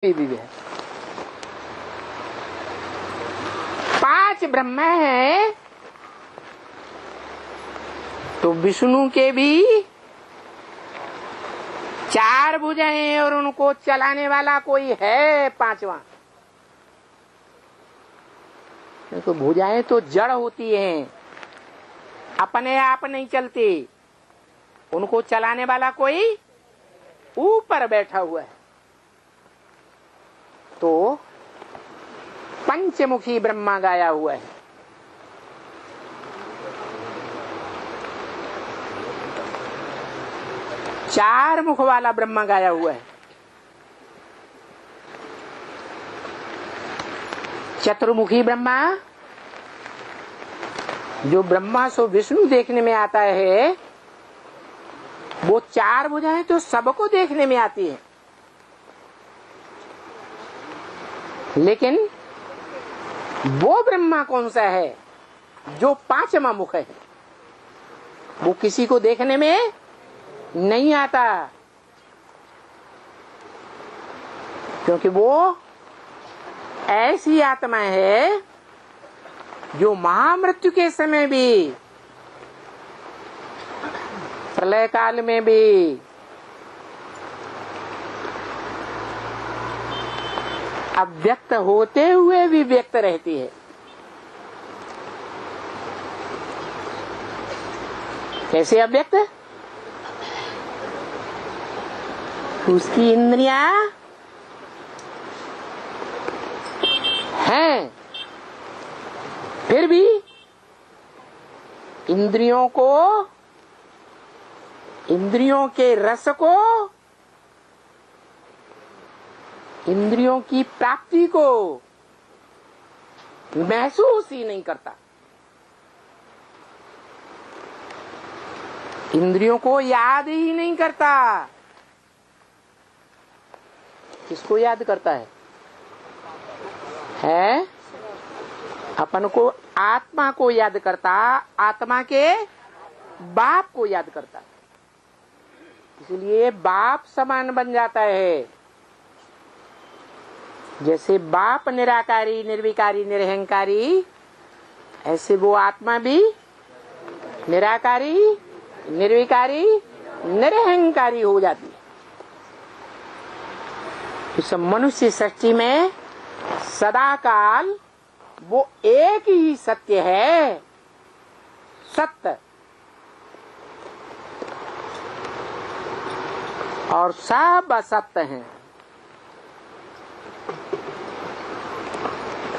भी है। 5 ब्रह्मा है तो विष्णु के भी 4 भुजाएं और उनको चलाने वाला कोई है 5वां। तो भुजाएं तो जड़ होती हैं, अपने आप नहीं चलती, उनको चलाने वाला कोई ऊपर बैठा हुआ है। तो पंचमुखी ब्रह्मा गाया हुआ है। चार मुख वाला ब्रह्मा गाया हुआ है। चतुर्मुखी ब्रह्मा, जो ब्रह्मा सो विष्णु देखने में आता है, वो 4 भुजाएं तो सबको देखने में आती है, लेकिन वो ब्रह्मा कौन सा है जो 5वां मुख है, वो किसी को देखने में नहीं आता, क्योंकि वो ऐसी आत्मा है जो महामृत्यु के समय भी, प्रलय काल में भी, अव्यक्त होते हुए भी व्यक्त रहती है। कैसे अव्यक्त? उसकी इंद्रियां हैं, फिर भी इंद्रियों को, इंद्रियों के रस को, इंद्रियों की प्राप्ति को महसूस ही नहीं करता, इंद्रियों को याद ही नहीं करता। किसको याद करता है? अपन को, आत्मा को याद करता, आत्मा के बाप को याद करता, इसलिए बाप समान बन जाता है। जैसे बाप निराकारी, निर्विकारी, निरहंकारी, ऐसे वो आत्मा भी निराकारी, निर्विकारी, निरहंकारी हो जाती है। इस मनुष्य सृष्टि में सदा काल वो एक ही सत्य है, सत्य, और सब असत्य हैं।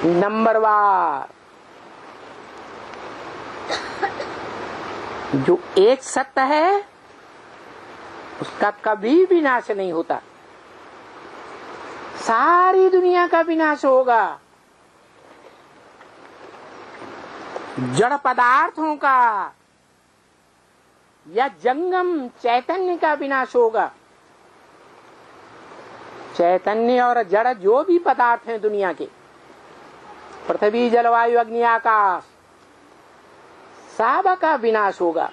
नंबरवार जो एक सत्य है उसका कभी विनाश नहीं होता, सारी दुनिया का विनाश होगा। जड़ पदार्थों का या जंगम चैतन्य का विनाश होगा। चैतन्य और जड़ जो भी पदार्थ हैं दुनिया के, पृथ्वी, जलवायु, अग्नि, आकाश, सब का विनाश होगा,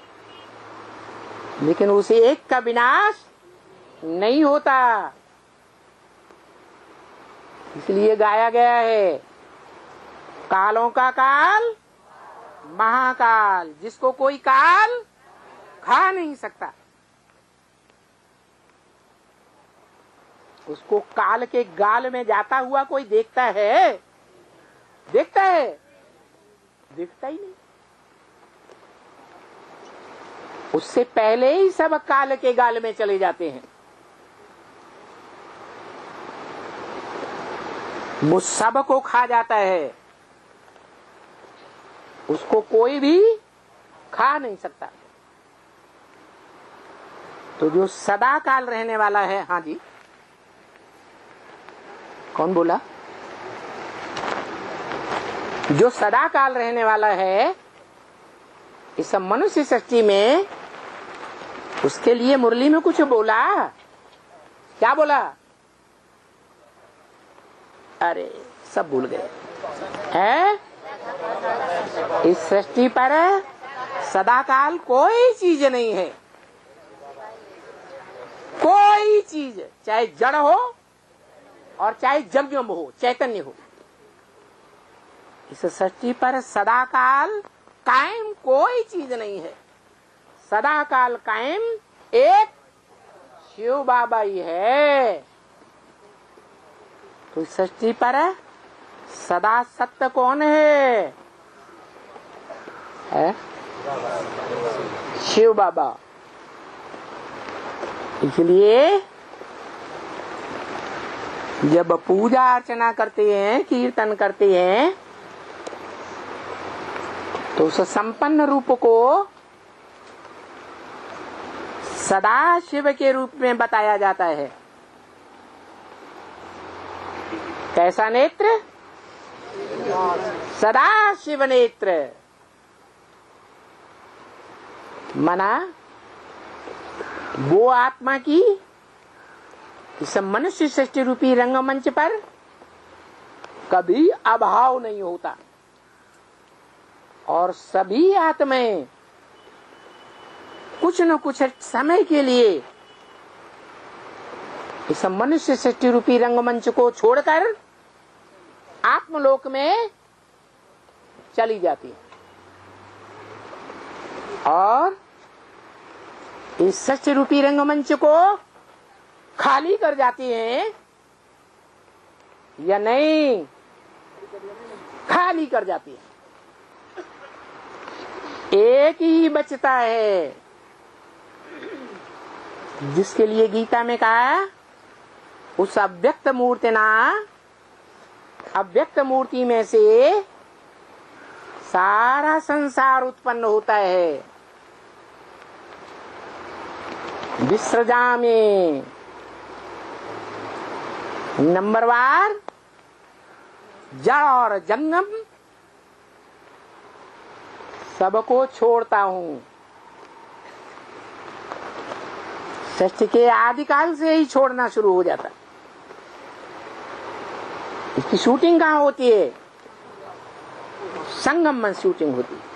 लेकिन उसे एक का विनाश नहीं होता। इसलिए गाया गया है, कालों का काल महाकाल, जिसको कोई काल खा नहीं सकता। उसको काल के गाल में जाता हुआ कोई देखता है? देखता है? दिखता ही नहीं। उससे पहले ही सब काल के गाल में चले जाते हैं। वो सब को खा जाता है, उसको कोई भी खा नहीं सकता। तो जो सदा काल रहने वाला है, हाँ जी, कौन बोला? जो सदा काल रहने वाला है इस मनुष्य सृष्टि में, उसके लिए मुरली में कुछ बोला? क्या बोला? अरे सब भूल गए हैं। इस सृष्टि पर सदाकाल कोई चीज नहीं है, कोई चीज, चाहे जड़ हो और चाहे यज्ञ हो, चैतन्य हो, इस सृष्टि पर सदा काल कायम कोई चीज नहीं है। सदा काल कायम एक शिव बाबा ही है। तो इस सृष्टि पर सदा सत्य कौन है? शिव बाबा। इसलिए जब पूजा अर्चना करते हैं, कीर्तन करते हैं, तो उस संपन्न रूप को सदा शिव के रूप में बताया जाता है। कैसा नेत्र? सदा शिव नेत्र। मना वो आत्मा की इस मनुष्य सृष्टि रूपी रंगमंच पर कभी अभाव नहीं होता, और सभी आत्माएं कुछ न कुछ समय के लिए इस मनुष्य सृष्टि रूपी रंगमंच को छोड़कर आत्मलोक में चली जाती है, और इस सृष्टि रूपी रंगमंच को खाली कर जाती हैं या नहीं? खाली कर जाती है। एक ही बचता है, जिसके लिए गीता में कहा उस अव्यक्त मूर्ति ना, अव्यक्त मूर्ति में से सारा संसार उत्पन्न होता है। विसृजामि नंबरवार जड़ और जंगम सबको छोड़ता हूँ। सृष्टि के आदिकाल से ही छोड़ना शुरू हो जाता। इसकी शूटिंग कहाँ होती है? संगम में शूटिंग होती है।